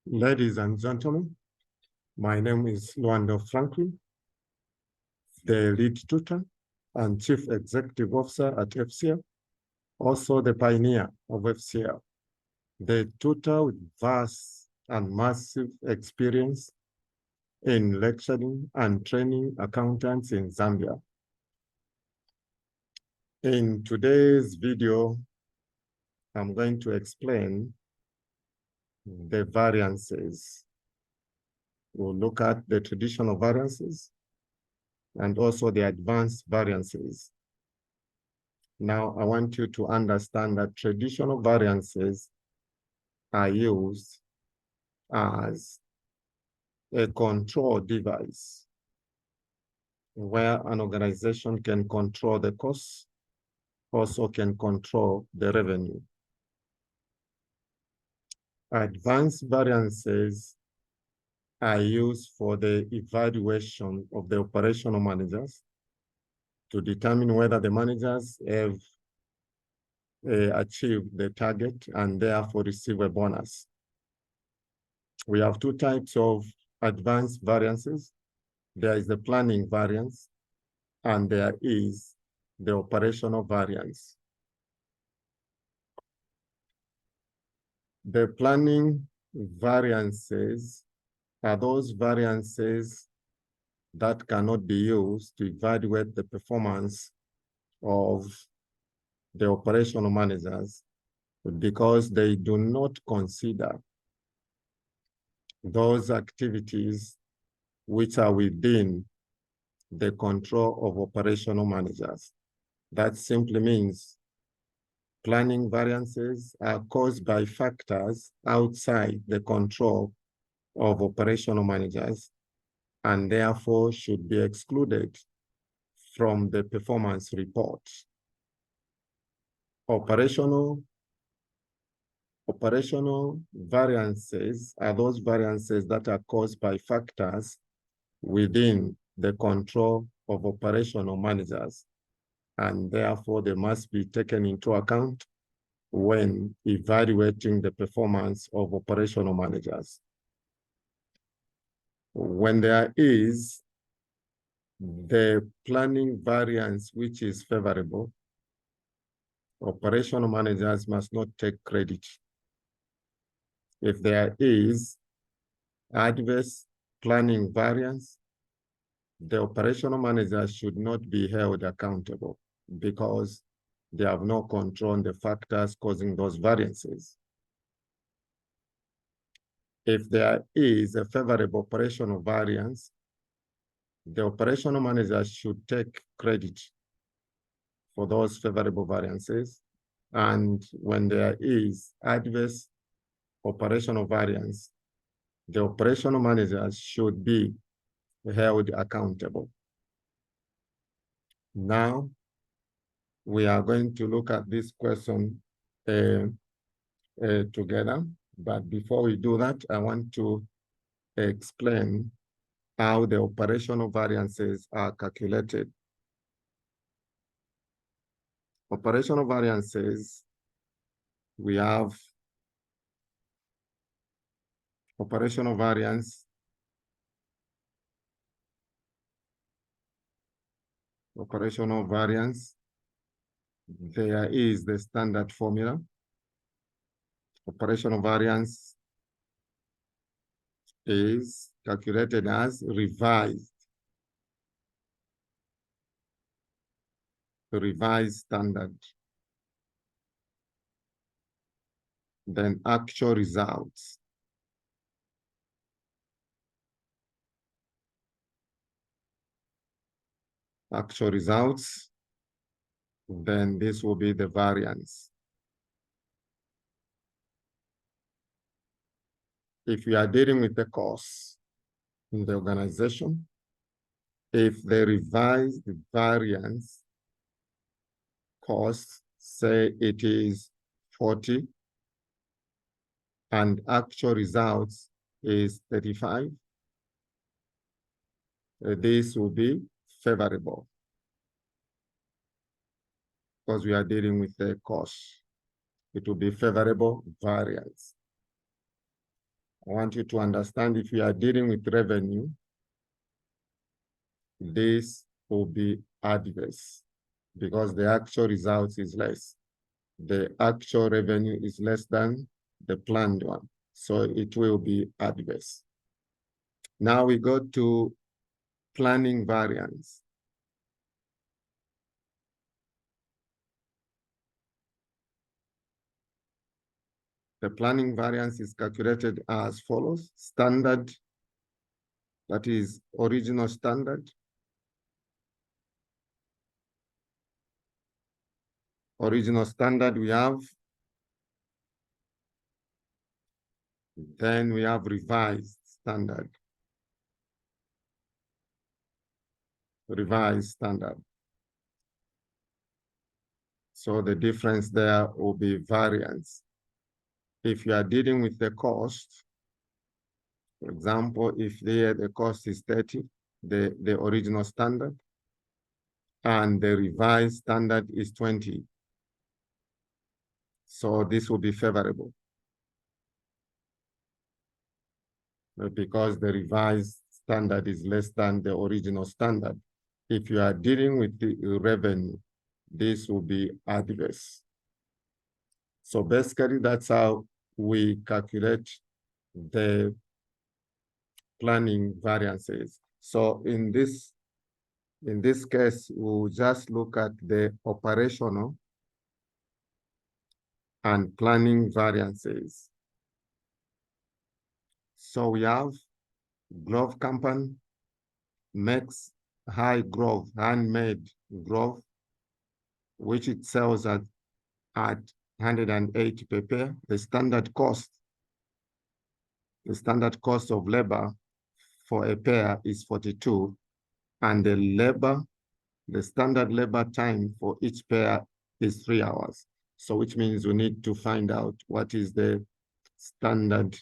Ladies and gentlemen, my name is Luando Franklin, the lead tutor and chief executive officer at FCL, also the pioneer of FCL, the tutor with vast and massive experience in lecturing and training accountants in Zambia. In today's video, I'm going to explain the variances. We'll look at the traditional variances and also the advanced variances. Now, I want you to understand that traditional variances are used as a control device where an organization can control the costs, also can control the revenue. Advanced variances are used for the evaluation of the operational managers to determine whether the managers have achieved the target and therefore receive a bonus. We have two types of advanced variances. There is the planning variance and there is the operational variance. The planning variances are those variances that cannot be used to evaluate the performance of the operational managers because they do not consider those activities which are within the control of operational managers. That simply means planning variances are caused by factors outside the control of operational managers and therefore should be excluded from the performance report. Operational variances are those variances that are caused by factors within the control of operational managers, and therefore they must be taken into account when evaluating the performance of operational managers. When there is the planning variance which is favorable, operational managers must not take credit. If there is adverse planning variance, the operational managers should not be held accountable because they have no control on the factors causing those variances. If there is a favorable operational variance, the operational managers should take credit for those favorable variances. And when there is adverse operational variance, the operational managers should be held accountable. Now, we are going to look at this question together. But before we do that, I want to explain how the operational variances are calculated. Operational variances, we have operational variance, there is the standard formula. Operational variance is calculated as revised standard. Then actual results. Actual results, then this will be the variance. If you are dealing with the costs in the organization, if the revised variance cost, say it is 40, and actual results is 35, this will be favorable because we are dealing with the cost. It will be favorable variance. I want you to understand if you are dealing with revenue, this will be adverse because the actual result is less. The actual revenue is less than the planned one. So it will be adverse. Now we go to planning variance. The planning variance is calculated as follows. Standard, that is original standard. Original standard we have. Then we have revised standard. Revised standard. So the difference there will be variance. If you are dealing with the cost, for example, if the cost is 30, the original standard, and the revised standard is 20. So this will be favorable because the revised standard is less than the original standard. If you are dealing with the revenue, this will be adverse. So basically, that's how we calculate the planning variances. So in this case, we'll just look at the operational and planning variances. So we have glove company makes high glove, handmade glove, which it sells at 180 per pair. The standard cost of labor for a pair is 42, and the standard labor time for each pair is 3 hours. So which means we need to find out what is the standard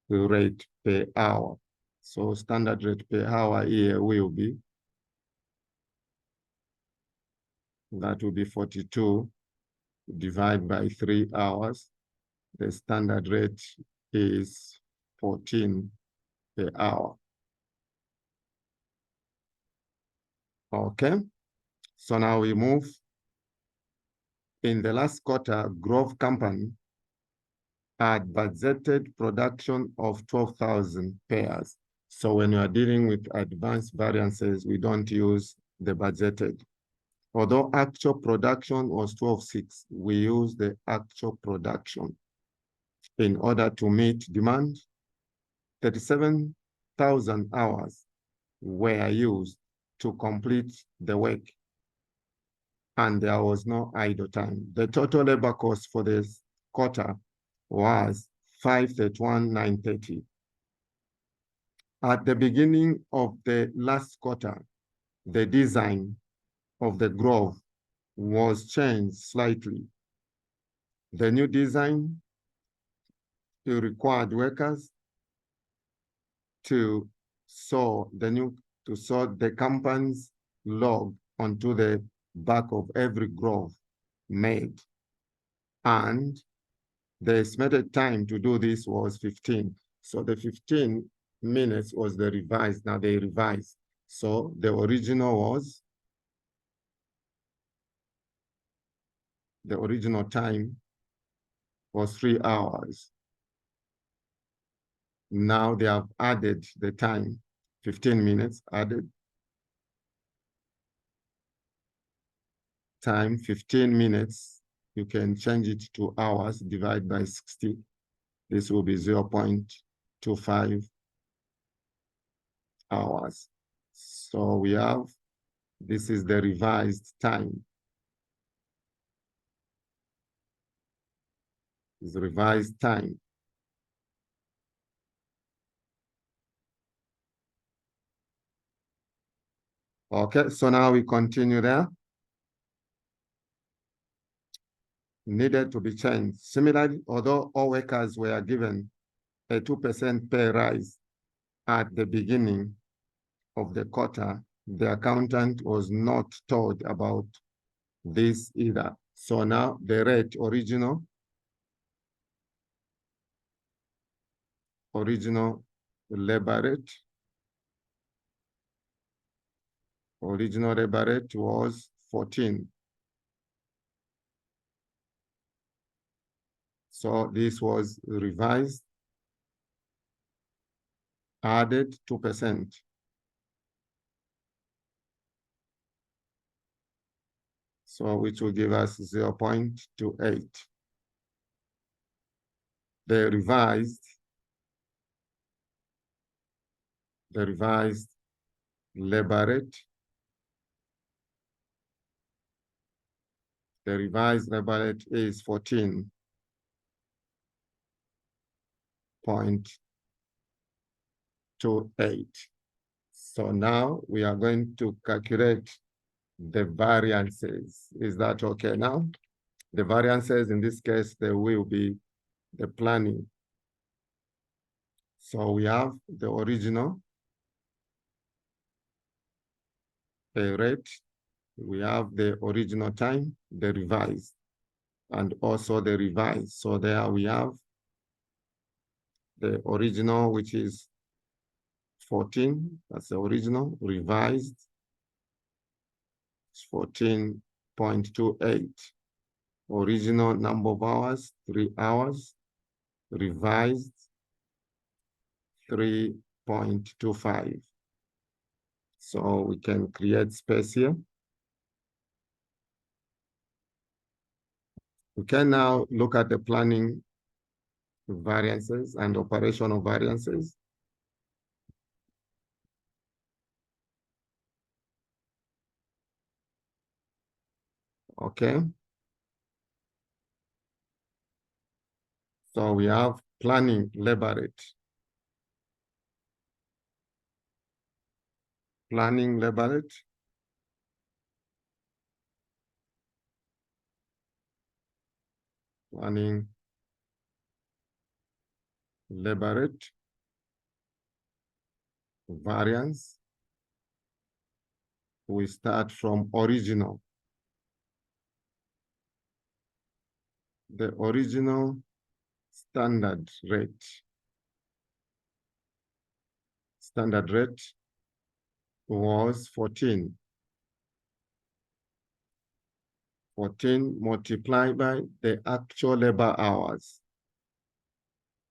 rate per hour. So standard rate per hour here will be, that will be 42 divided by 3 hours. The standard rate is 14 per hour. Okay, so now we move. In the last quarter, Grove Company had budgeted production of 12,000 pairs. So when you are dealing with advanced variances, we don't use the budgeted. Although actual production was 12,600, we use the actual production in order to meet demand. 37,000 hours were used to complete the work, and there was no idle time. The total labor cost for this quarter was 531,930. At the beginning of the last quarter, the design of the grove was changed slightly. The new design required workers to sew the company's log onto the back of every grove made. And the estimated time to do this was 15. So the 15 minutes was the revised. Now they revised. So the original time was 3 hours. Now they have added the time, 15 minutes added. Time, 15 minutes. You can change it to hours, divide by 60. This will be 0.25 hours. So we have, this is the revised time. It's revised time. Okay, so now we continue there. Needed to be changed. Similarly, although all workers were given a 2% pay rise at the beginning of the quarter, the accountant was not told about this either. So now the rate original original labor rate. Original labor rate was 14. So this was revised, added 2%. So which will give us 0.28. The revised labor rate. The revised labor rate is 14.28. So now we are going to calculate the variances. Is that okay now? The variances in this case, they will be the planning. So we have the original pay rate, we have the original time, the revised, and also the revised. So there we have the original, which is 14, that's the original, revised, 14.28. Original number of hours, 3 hours, revised, 3.25. So we can create space here. We can now look at the planning variances and operational variances. Okay. So we have planning labor rate. Planning labor rate. Planning labor rate. Variance. We start from original. The original standard rate. Standard rate was 14. 14 multiplied by the actual labor hours,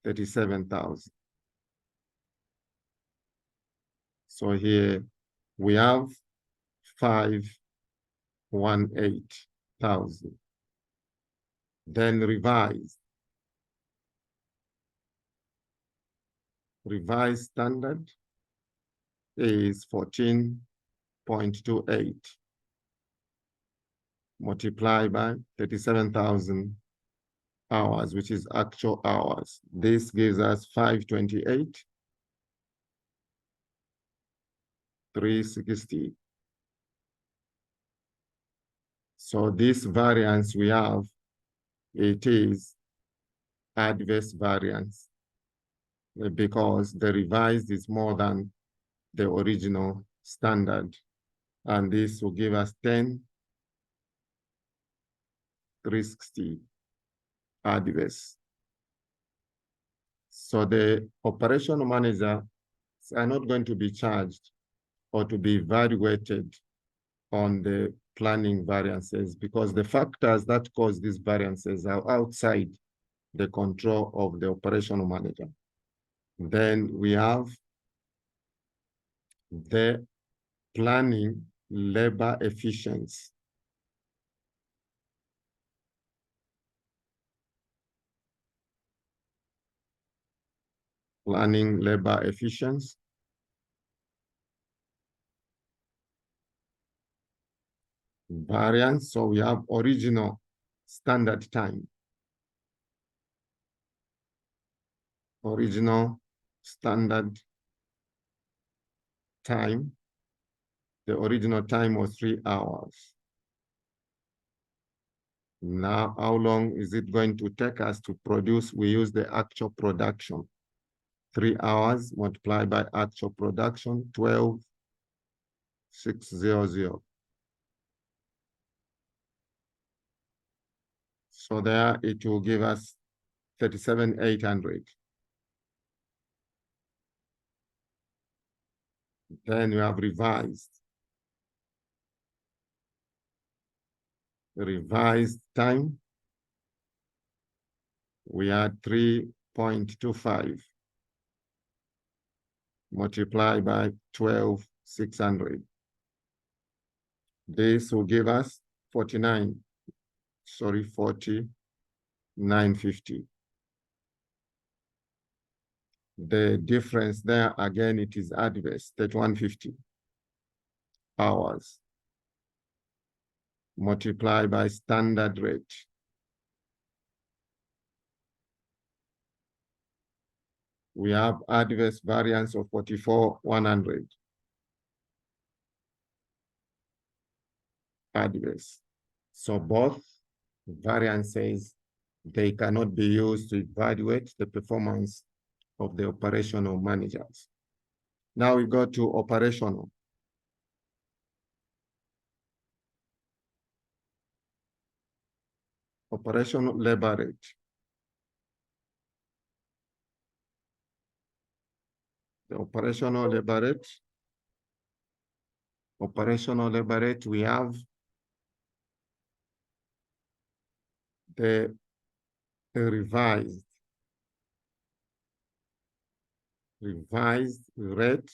37,000. So here we have 518,000. Then revised. Revised standard is 14.28 multiplied by 37,000 hours, which is actual hours. This gives us 528, 360. So this variance we have, it is adverse variance because the revised is more than the original standard. And this will give us 10, 360 adverse. So the operational managers are not going to be charged or to be evaluated on the planning variances because the factors that cause these variances are outside the control of the operational manager. Then we have the planning labor efficiency. Planning labor efficiency. Variance, so we have original standard time. Original standard time. The original time was 3 hours. Now, how long is it going to take us to produce? We use the actual production. 3 hours multiplied by actual production, 12,600. So there it will give us 37,800. Then we have revised. Revised time, we had 3.25 multiplied by 12,600. This will give us 49,50. The difference there, again, it is adverse, 3150 hours multiplied by standard rate. We have adverse variance of 44,100. Adverse. So both variances, they cannot be used to evaluate the performance of the operational managers. Now we go to operational. Operational labor rate. The operational labor rate, we have the revised rate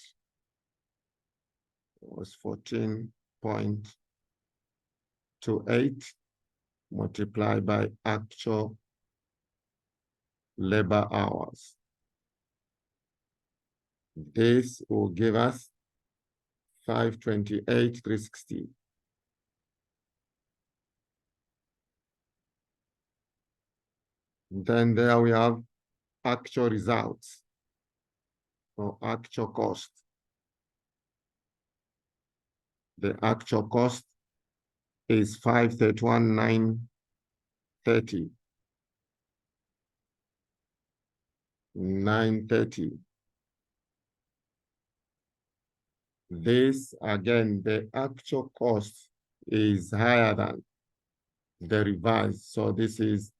was 14.28 multiplied by actual labor hours. This will give us 528,360. Then there we have actual results or actual cost. The actual cost is 531,930. 930. This, again, the actual cost is higher than the revised. So this is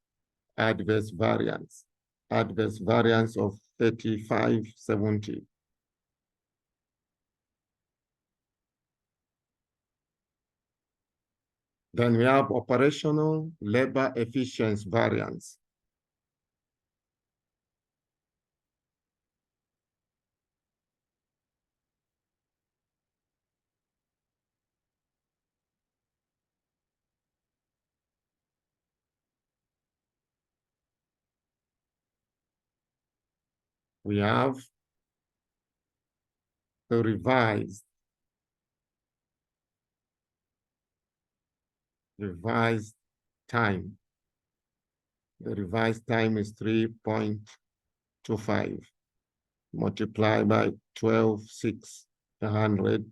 adverse variance. Adverse variance of 3570. Then we have operational labor efficiency variance. We have the revised time. The revised time is 3.25 multiplied by 12,600.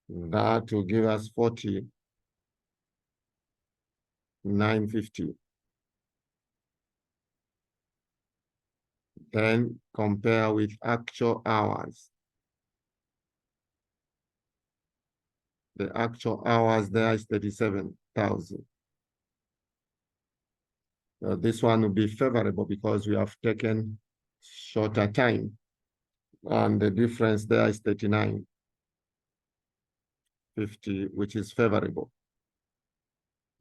That will give us 40,950. Then compare with actual hours. The actual hours there is 37,000. This one will be favorable because we have taken shorter time. And the difference there is 39.50, which is favorable.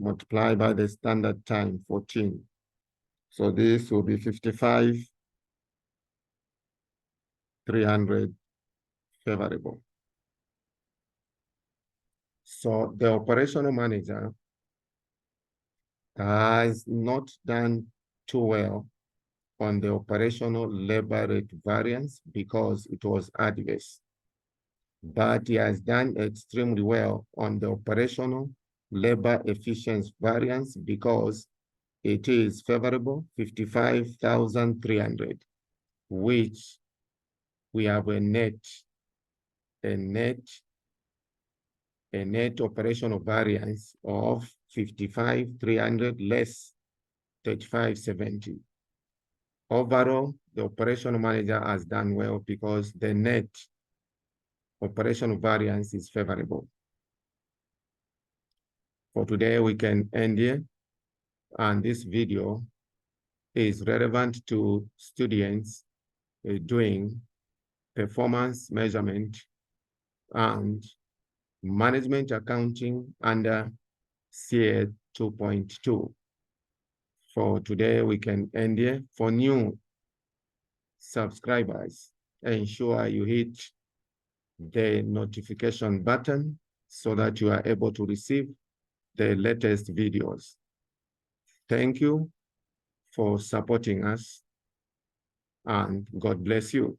Multiplied by the standard time, 14. So this will be 55,300 favorable. So the operational manager has not done too well on the operational labor rate variance because it was adverse. But he has done extremely well on the operational labor efficiency variance because it is favorable, 55,300, which we have a net operational variance of 55,300 less 3570. Overall, the operational manager has done well because the net operational variance is favorable. For today, we can end here. And this video is relevant to students doing performance measurement and management accounting under CA 2.2. For today, we can end here. For new subscribers, ensure you hit the notification button so that you are able to receive the latest videos. Thank you for supporting us, and God bless you.